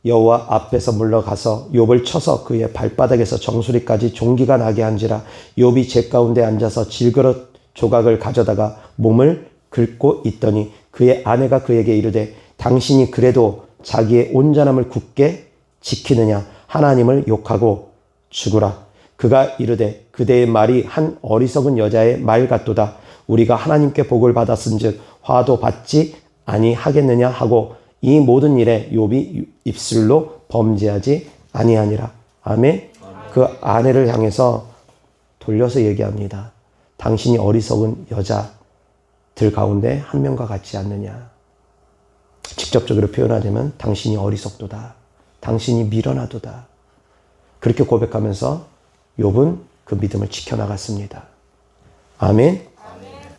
여호와 앞에서 물러가서 욥을 쳐서 그의 발바닥에서 정수리까지 종기가 나게 한지라. 욥이 제 가운데 앉아서 질그릇 조각을 가져다가 몸을 긁고 있더니 그의 아내가 그에게 이르되 당신이 그래도 자기의 온전함을 굳게 지키느냐. 하나님을 욕하고 죽으라. 그가 이르되 그대의 말이 한 어리석은 여자의 말 같도다. 우리가 하나님께 복을 받았은즉 화도 받지 아니하겠느냐 하고 이 모든 일에 욥이 입술로 범죄하지 아니하니라. 아멘. 그 아내를 향해서 돌려서 얘기합니다. 당신이 어리석은 여자들 가운데 한 명과 같지 않느냐. 직접적으로 표현하자면 당신이 어리석도다. 당신이 미련하도다. 그렇게 고백하면서 욥은 그 믿음을 지켜나갔습니다. 아멘.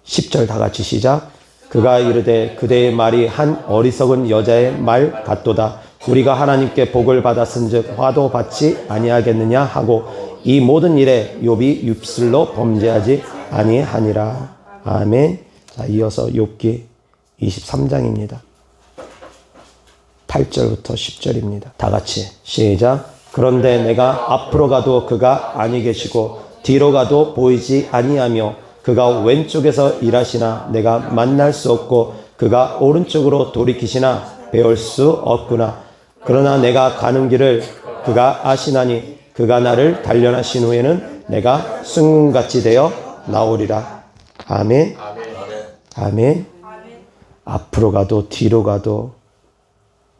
10절 다 같이 시작. 그가 이르되 그대의 말이 한 어리석은 여자의 말 같도다. 우리가 하나님께 복을 받았은즉 화도 받지 아니하겠느냐 하고 이 모든 일에 욥이 입술로 범죄하지 아니하니라. 아멘. 자, 이어서 욥기 23장입니다. 8절부터 10절입니다. 다 같이 시작. 그런데 내가 앞으로 가도 그가 아니 계시고 뒤로 가도 보이지 아니하며 그가 왼쪽에서 일하시나 내가 만날 수 없고 그가 오른쪽으로 돌이키시나 배울 수 없구나. 그러나 내가 가는 길을 그가 아시나니 그가 나를 단련하신 후에는 내가 승같이 되어 나오리라. 아멘. 아멘. 앞으로 가도 뒤로 가도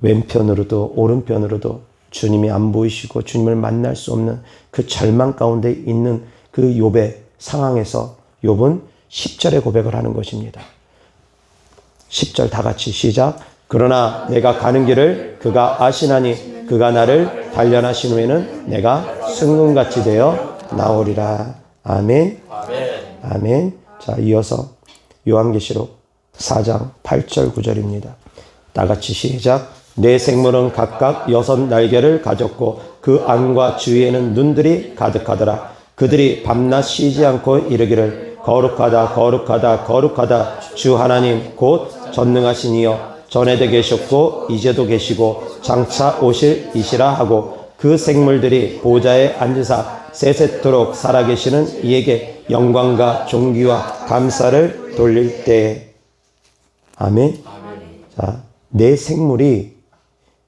왼편으로도 오른편으로도 주님이 안 보이시고 주님을 만날 수 없는 그 절망 가운데 있는 그 욥의 상황에서 욥은 10절의 고백을 하는 것입니다. 10절 다 같이 시작. 그러나 내가 가는 길을 그가 아시나니 그가 나를 단련하신 후에는 내가 승금같이 되어 나오리라. 아멘. 아멘. 자, 이어서 요한계시록 4장 8절 9절입니다. 다 같이 시작. 네 생물은 각각 6 날개를 가졌고 그 안과 주위에는 눈들이 가득하더라. 그들이 밤낮 쉬지 않고 이르기를 거룩하다 거룩하다 거룩하다 주 하나님 곧 전능하신 이여 전에도 계셨고 이제도 계시고 장차 오실 이시라 하고 그 생물들이 보좌에 앉으사 세세토록 살아계시는 이에게 영광과 존귀와 감사를 돌릴 때에. 아멘. 자, 네 생물이,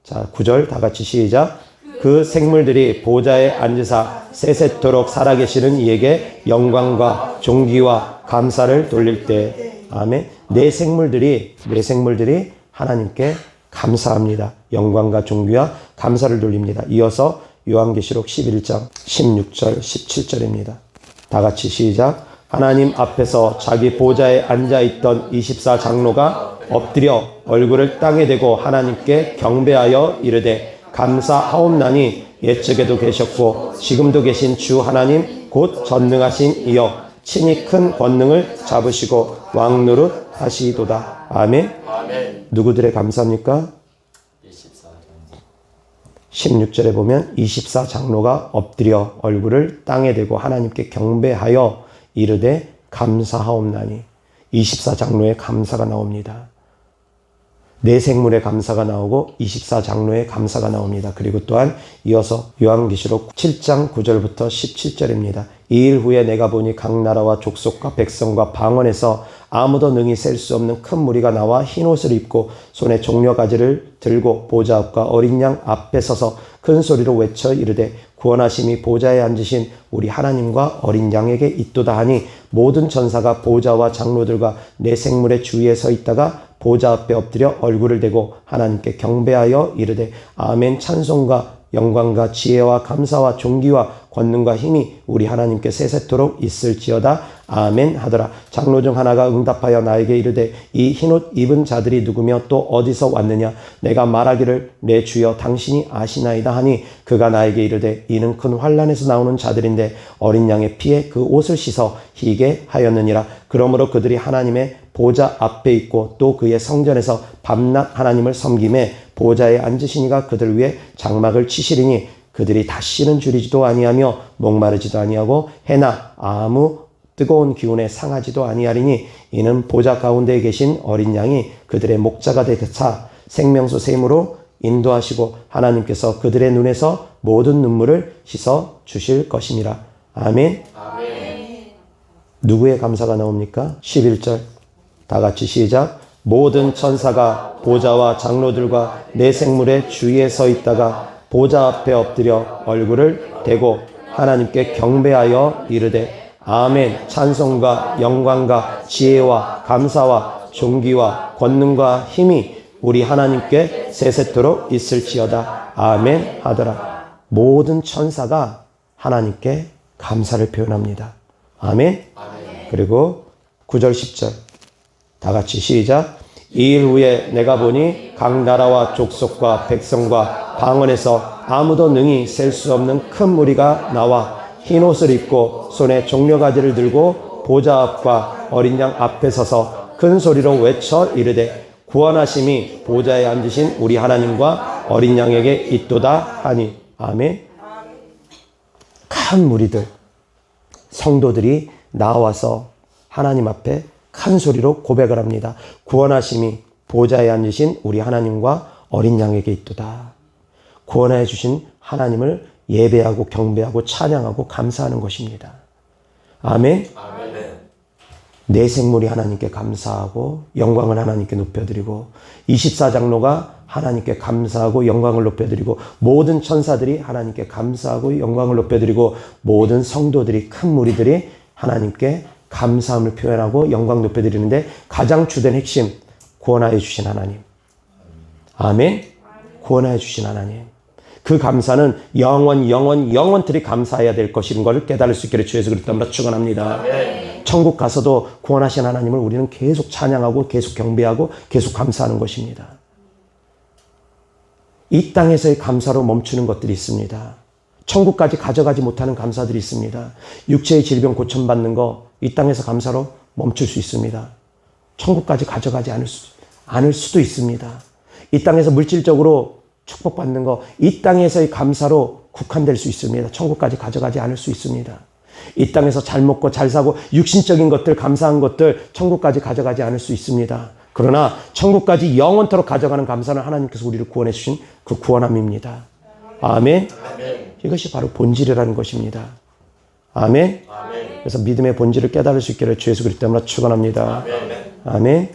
자 9절 다 같이 시작. 그 생물들이 보좌에 앉으사 세세토록 살아계시는 이에게 영광과 존귀와 감사를 돌릴 때. 아멘. 네 생물들이 하나님께 감사합니다. 영광과 존귀와 감사를 돌립니다. 이어서 요한계시록 11장 16절 17절입니다. 다 같이 시작. 하나님 앞에서 자기 보좌에 앉아있던 24장로가 엎드려 얼굴을 땅에 대고 하나님께 경배하여 이르되 감사하옵나니 옛적에도 계셨고 지금도 계신 주 하나님 곧 전능하신 이여 친히 큰 권능을 잡으시고 왕노릇 하시도다. 아멘. 누구들의 감사입니까? 16절에 보면 24장로가 엎드려 얼굴을 땅에 대고 하나님께 경배하여 이르되 감사하옵나니 24장로의 감사가 나옵니다. 내 생물의 감사가 나오고 24장로의 감사가 나옵니다. 그리고 또한 이어서 요한계시록 7장 9절부터 17절입니다. 이 일 후에 내가 보니 각 나라와 족속과 백성과 방언에서 아무도 능히 셀 수 없는 큰 무리가 나와 흰 옷을 입고 손에 종려가지를 들고 보좌 앞과 어린 양 앞에 서서 큰 소리로 외쳐 이르되 구원하심이 보좌에 앉으신 우리 하나님과 어린 양에게 있도다 하니 모든 천사가 보좌와 장로들과 내 생물의 주위에 서 있다가 보좌 앞에 엎드려 얼굴을 대고 하나님께 경배하여 이르되 아멘. 찬송과 영광과 지혜와 감사와 존귀와 권능과 힘이 우리 하나님께 세세토록 있을지어다. 아멘 하더라. 장로 중 하나가 응답하여 나에게 이르되 이 흰옷 입은 자들이 누구며 또 어디서 왔느냐? 내가 말하기를 내 주여 당신이 아시나이다 하니 그가 나에게 이르되 이는 큰 환난에서 나오는 자들인데 어린 양의 피에 그 옷을 씻어 희게 하였느니라. 그러므로 그들이 하나님의 보좌 앞에 있고 또 그의 성전에서 밤낮 하나님을 섬김에 보좌에 앉으시니가 그들 위에 장막을 치시리니 그들이 다시는 줄이지도 아니하며 목마르지도 아니하고 해나 아무 뜨거운 기운에 상하지도 아니하리니 이는 보좌 가운데에 계신 어린 양이 그들의 목자가 되사 생명수 샘으로 인도하시고 하나님께서 그들의 눈에서 모든 눈물을 씻어 주실 것임이라. 아멘. 아멘. 누구의 감사가 나옵니까? 11절 다 같이 시작. 모든 천사가 보좌와 장로들과 내 생물의 주위에 서 있다가 보좌 앞에 엎드려 얼굴을 대고 하나님께 경배하여 이르되 아멘. 찬송과 영광과 지혜와 감사와 존귀와 권능과 힘이 우리 하나님께 세세토록 있을지어다. 아멘 하더라. 모든 천사가 하나님께 감사를 표현합니다. 아멘. 그리고 9절 10절 다 같이 시작. 이 일 후에 내가 보니 각 나라와 족속과 백성과 방언에서 아무도 능히 셀 수 없는 큰 무리가 나와 흰 옷을 입고 손에 종려가지를 들고 보좌 앞과 어린 양 앞에 서서 큰 소리로 외쳐 이르되 구원하심이 보좌에 앉으신 우리 하나님과 어린 양에게 있도다 하니. 아멘. 큰 무리들 성도들이 나와서 하나님 앞에 큰 소리로 고백을 합니다. 구원하심이 보좌에 앉으신 우리 하나님과 어린 양에게 있도다. 구원해 주신 하나님을 예배하고 경배하고 찬양하고 감사하는 것입니다. 아멘. 내 생물이 하나님께 감사하고 영광을 하나님께 높여드리고 24장로가 하나님께 감사하고 영광을 높여드리고 모든 천사들이 하나님께 감사하고 영광을 높여드리고 모든 성도들이 큰 무리들이 하나님께 감사함을 표현하고 영광 높여드리는데 가장 주된 핵심 구원하여 주신 하나님. 아멘. 구원하여 주신 하나님. 그 감사는 영원토록 감사해야 될 것인 것을 깨달을 수 있기를 주에서 그렇답니다. 축원합니다. 천국 가서도 구원하신 하나님을 우리는 계속 찬양하고 계속 경배하고 계속 감사하는 것입니다. 이 땅에서의 감사로 멈추는 것들이 있습니다. 천국까지 가져가지 못하는 감사들이 있습니다. 육체의 질병 고침받는 거 이 땅에서 감사로 멈출 수 있습니다. 천국까지 가져가지 않을 수도 있습니다. 이 땅에서 물질적으로 축복받는 거 이 땅에서의 감사로 국한될 수 있습니다. 천국까지 가져가지 않을 수 있습니다. 이 땅에서 잘 먹고 잘 사고 육신적인 것들 감사한 것들 천국까지 가져가지 않을 수 있습니다. 그러나 천국까지 영원토록 가져가는 감사는 하나님께서 우리를 구원해 주신 그 구원함입니다. 아멘. 이것이 바로 본질이라는 것입니다. 아멘. 그래서 믿음의 본질을 깨달을 수 있기를 주 예수 그리스도 이름으로 축원합니다. 아멘.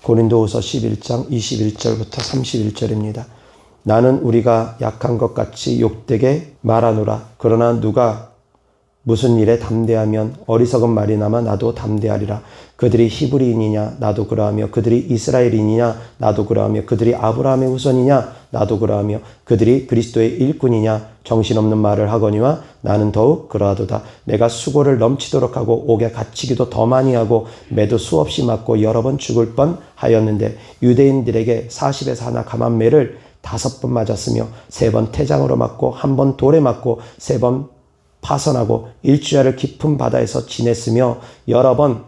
고린도후서 11장 21절부터 31절입니다. 나는 우리가 약한 것 같이 욕되게 말하노라. 그러나 누가 무슨 일에 담대하면 어리석은 말이나마 나도 담대하리라. 그들이 히브리인이냐 나도 그러하며 그들이 이스라엘인이냐 나도 그러하며 그들이 아브라함의 후손이냐 나도 그러하며 그들이 그리스도의 일꾼이냐 정신없는 말을 하거니와 나는 더욱 그러하도다. 내가 수고를 넘치도록 하고 옥에 갇히기도 더 많이 하고 매도 수없이 맞고 여러 번 죽을 뻔하였는데 유대인들에게 40에서 하나 감한 매를 5번 맞았으며 3번 태장으로 맞고 1번 돌에 맞고 3번 파선하고 일주일을 깊은 바다에서 지냈으며 여러 번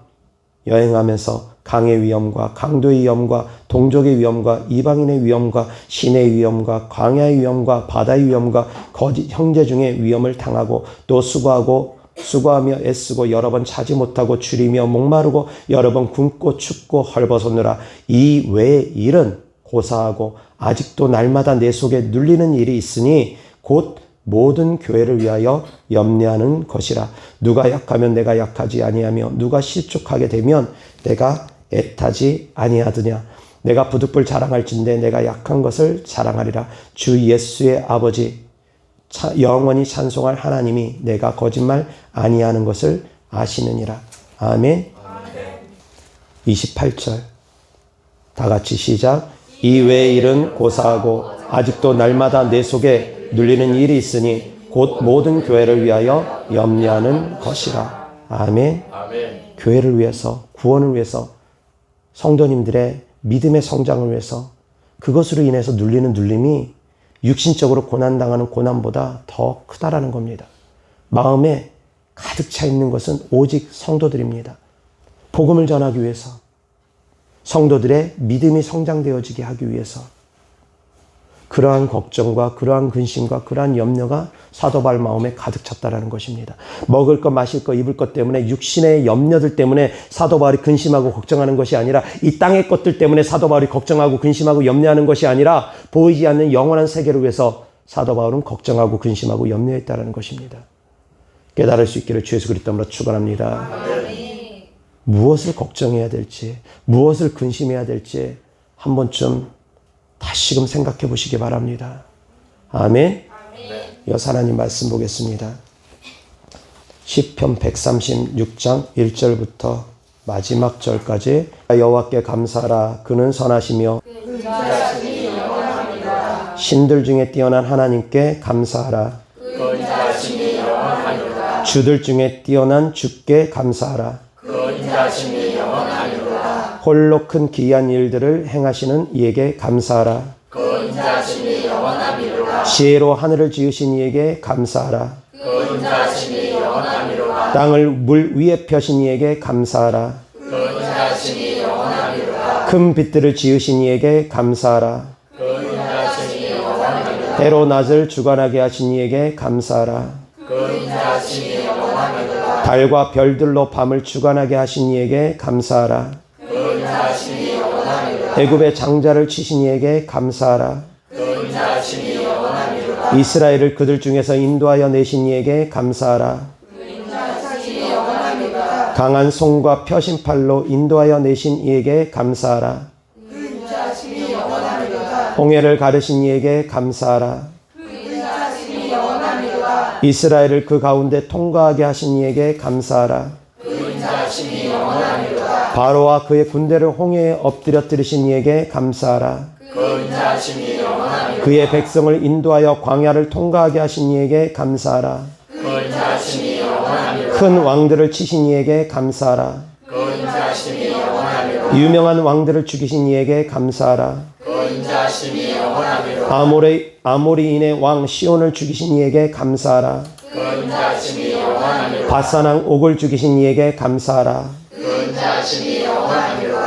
여행하면서 강의 위험과 강도의 위험과 동족의 위험과 이방인의 위험과 신의 위험과 광야의 위험과 바다의 위험과 거짓 형제 중에 위험을 당하고 또 수고하며 애쓰고 여러 번 자지 못하고 줄이며 목마르고 여러 번 굶고 춥고 헐벗었느라. 이 외의 일은 고사하고 아직도 날마다 내 속에 눌리는 일이 있으니 곧 모든 교회를 위하여 염려하는 것이라. 누가 약하면 내가 약하지 아니하며 누가 실족하게 되면 내가 애타지 아니하느냐. 내가 부득불 자랑할진대 내가 약한 것을 자랑하리라. 주 예수의 아버지 영원히 찬송할 하나님이 내가 거짓말 아니하는 것을 아시느니라. 아멘. 28절 다 같이 시작. 이 외의 일은 고사하고 아직도 날마다 내 속에 눌리는 일이 있으니 곧 모든 교회를 위하여 염려하는 것이라. 아멘. 교회를 위해서, 구원을 위해서, 성도님들의 믿음의 성장을 위해서, 그것으로 인해서 눌리는 눌림이 육신적으로 고난당하는 고난보다 더 크다라는 겁니다. 마음에 가득 차 있는 것은 오직 성도들입니다. 복음을 전하기 위해서, 성도들의 믿음이 성장되어지게 하기 위해서 그러한 걱정과 그러한 근심과 그러한 염려가 사도 바울 마음에 가득 찼다라는 것입니다. 먹을 것, 마실 것, 입을 것 때문에 육신의 염려들 때문에 사도 바울이 근심하고 걱정하는 것이 아니라 이 땅의 것들 때문에 사도 바울이 걱정하고 근심하고 염려하는 것이 아니라 보이지 않는 영원한 세계를 위해서 사도 바울은 걱정하고 근심하고 염려했다라는 것입니다. 깨달을 수 있기를 주 예수 그리스도로 축원합니다. 무엇을 걱정해야 될지, 무엇을 근심해야 될지 한 번쯤 다시금 생각해 보시기 바랍니다. 아멘. 여호와 하나님 말씀 보겠습니다. 시편 136장 1절부터 마지막 절까지. 여호와께 감사하라. 그는 선하시며 신들 중에 뛰어난 하나님께 감사하라. 주들 중에 뛰어난 주께 감사하라. 홀로 큰 기이한 일들을 행하시는 이에게 감사하라. 지혜로 하늘을 지으신 이에게 감사하라. 땅을 물 위에 펴신 이에게 감사하라. 큰 빛들을 지으신 이에게 감사하라. 때로 낮을 주관하게 하신 이에게 감사하라. 달과 별들로 밤을 주관하게 하신 이에게 감사하라. 애굽의 장자를 치신 이에게 감사하라. 이스라엘을 그들 중에서 인도하여 내신 이에게 감사하라. 강한 손과 펴신 팔로 인도하여 내신 이에게 감사하라. 홍해를 가르신 이에게 감사하라. 이스라엘을 그 가운데 통과하게 하신 이에게 감사하라. 바로와 그의 군대를 홍해에 엎드려뜨리신 이에게 감사하라. 그의 백성을 인도하여 광야를 통과하게 하신 이에게 감사하라. 큰 왕들을 치신 이에게 감사하라. 유명한 왕들을 죽이신 이에게 감사하라. 아모리인의 왕 시온을 죽이신 이에게 감사하라. 바산왕 옥을 죽이신 이에게 감사하라.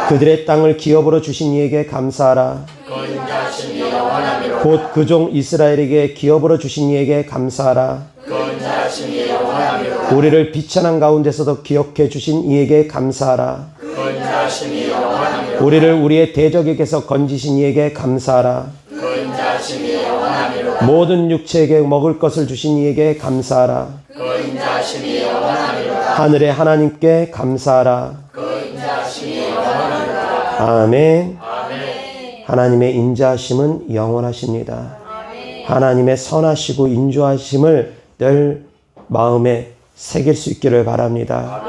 그들의 땅을 기업으로 주신 이에게 감사하라. 곧 그 종 이스라엘에게 기업으로 주신 이에게 감사하라. 우리를 비천한 가운데서도 기억해 주신 이에게 감사하라. 우리를 우리의 대적에게서 건지신 이에게 감사하라. 모든 육체에게 먹을 것을 주신 이에게 감사하라. 하늘의 하나님께 감사하라. 아멘. 하나님의 인자하심은 영원하십니다. 하나님의 선하시고 인자하심을 늘 마음에 새길 수 있기를 바랍니다.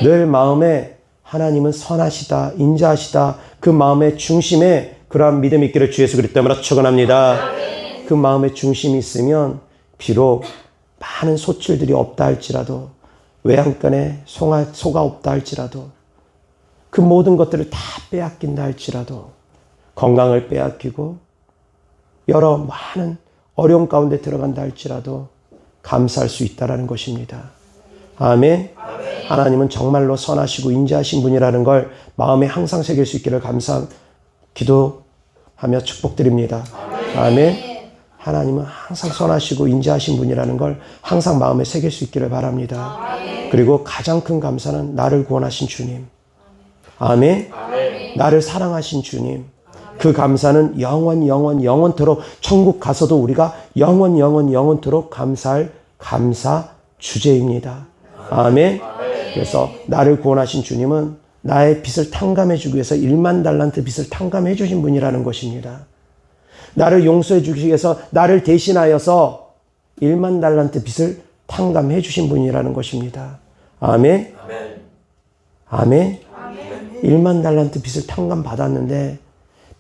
늘 마음에 하나님은 선하시다, 인자하시다, 그 마음의 중심에 그러한 믿음이 있기를 주 예수 그리스도로 축원합니다. 그 마음의 중심이 있으면 비록 많은 소출들이 없다 할지라도, 외양간에 소가 없다 할지라도, 그 모든 것들을 다 빼앗긴다 할지라도, 건강을 빼앗기고 여러 많은 어려움 가운데 들어간다 할지라도 감사할 수 있다는 것입니다. 아멘. 하나님은 정말로 선하시고 인자하신 분이라는 걸 마음에 항상 새길 수 있기를 기도하며 축복드립니다. 아멘. 하나님은 항상 선하시고 인자하신 분이라는 걸 항상 마음에 새길 수 있기를 바랍니다. 그리고 가장 큰 감사는 나를 구원하신 주님. 아멘. 나를 사랑하신 주님. 그 감사는 영원토록 천국 가서도 우리가 영원토록 감사할 감사 주제입니다. 아멘. 그래서 나를 구원하신 주님은 나의 빚을 탕감해 주기 위해서 1만 달란트 빚을 탕감해 주신 분이라는 것입니다. 나를 용서해 주기 위해서 나를 대신하여서 1만 달란트 빚을 탕감해 주신 분이라는 것입니다. 아멘. 아멘. 1만 달란트 빚을 탕감받았는데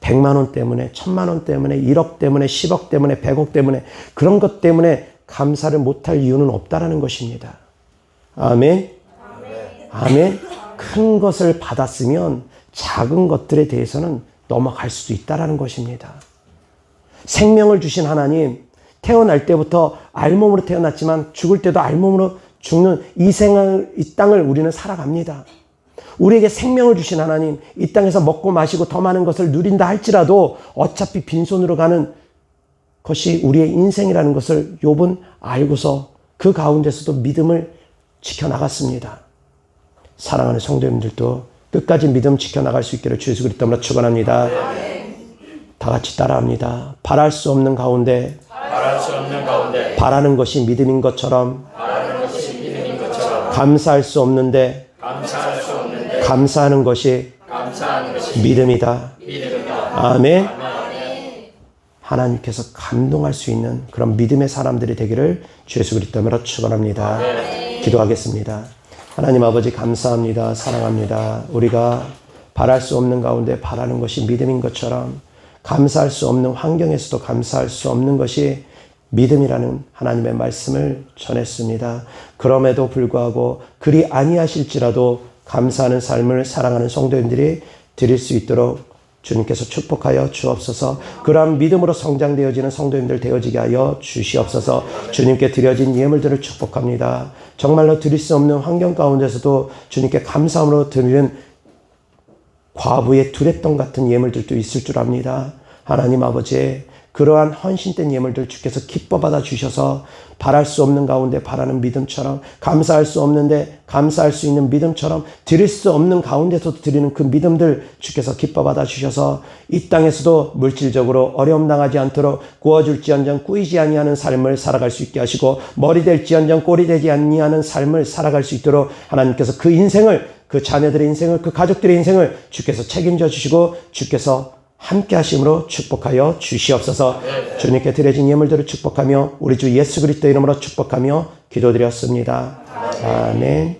100만 원 때문에, 1000만 원 때문에, 1억 때문에, 10억 때문에, 100억 때문에, 그런 것 때문에 감사를 못할 이유는 없다라는 것입니다. 아멘. 아멘. 큰 것을 받았으면 작은 것들에 대해서는 넘어갈 수도 있다라는 것입니다. 생명을 주신 하나님, 태어날 때부터 알몸으로 태어났지만 죽을 때도 알몸으로 죽는 이 땅을 우리는 살아갑니다. 우리에게 생명을 주신 하나님, 이 땅에서 먹고 마시고 더 많은 것을 누린다 할지라도 어차피 빈손으로 가는 것이 우리의 인생이라는 것을 욥은 알고서 그 가운데서도 믿음을 지켜나갔습니다. 사랑하는 성도님들도 끝까지 믿음 지켜나갈 수 있기를 주 예수 그리스도로 축원합니다. 다 같이 따라합니다. 바랄 수 없는 가운데 바라는 것이 믿음인 것처럼 감사할 수 없는데 감사하는 것이 믿음이다. 아멘. 하나님께서 감동할 수 있는 그런 믿음의 사람들이 되기를 주 예수 그리스도로 축원합니다. 기도하겠습니다. 하나님 아버지 감사합니다. 사랑합니다. 우리가 바랄 수 없는 가운데 바라는 것이 믿음인 것처럼 감사할 수 없는 환경에서도 감사할 수 없는 것이 믿음이라는 하나님의 말씀을 전했습니다. 그럼에도 불구하고 그리 아니하실지라도 감사하는 삶을 사랑하는 성도님들이 드릴 수 있도록 주님께서 축복하여 주옵소서. 그러한 믿음으로 성장되어지는 성도님들 되어지게 하여 주시옵소서. 주님께 드려진 예물들을 축복합니다. 정말로 드릴 수 없는 환경 가운데서도 주님께 감사함으로 드리는 과부의 두레똥 같은 예물들도 있을 줄 압니다. 하나님 아버지, 그러한 헌신된 예물들 주께서 기뻐 받아 주셔서 바랄 수 없는 가운데 바라는 믿음처럼, 감사할 수 없는데 감사할 수 있는 믿음처럼, 드릴 수 없는 가운데서도 드리는 그 믿음들 주께서 기뻐 받아 주셔서 이 땅에서도 물질적으로 어려움 당하지 않도록 구워줄지언정 꾸이지 아니하는 삶을 살아갈 수 있게 하시고, 머리 될지언정 꼬리 되지 아니하는 삶을 살아갈 수 있도록 하나님께서 그 인생을, 그 자녀들의 인생을, 그 가족들의 인생을 주께서 책임져 주시고 주께서 함께 하심으로 축복하여 주시옵소서. 주님께 드려진 예물들을 축복하며 우리 주 예수 그리스도 이름으로 축복하며 기도드렸습니다. 아멘.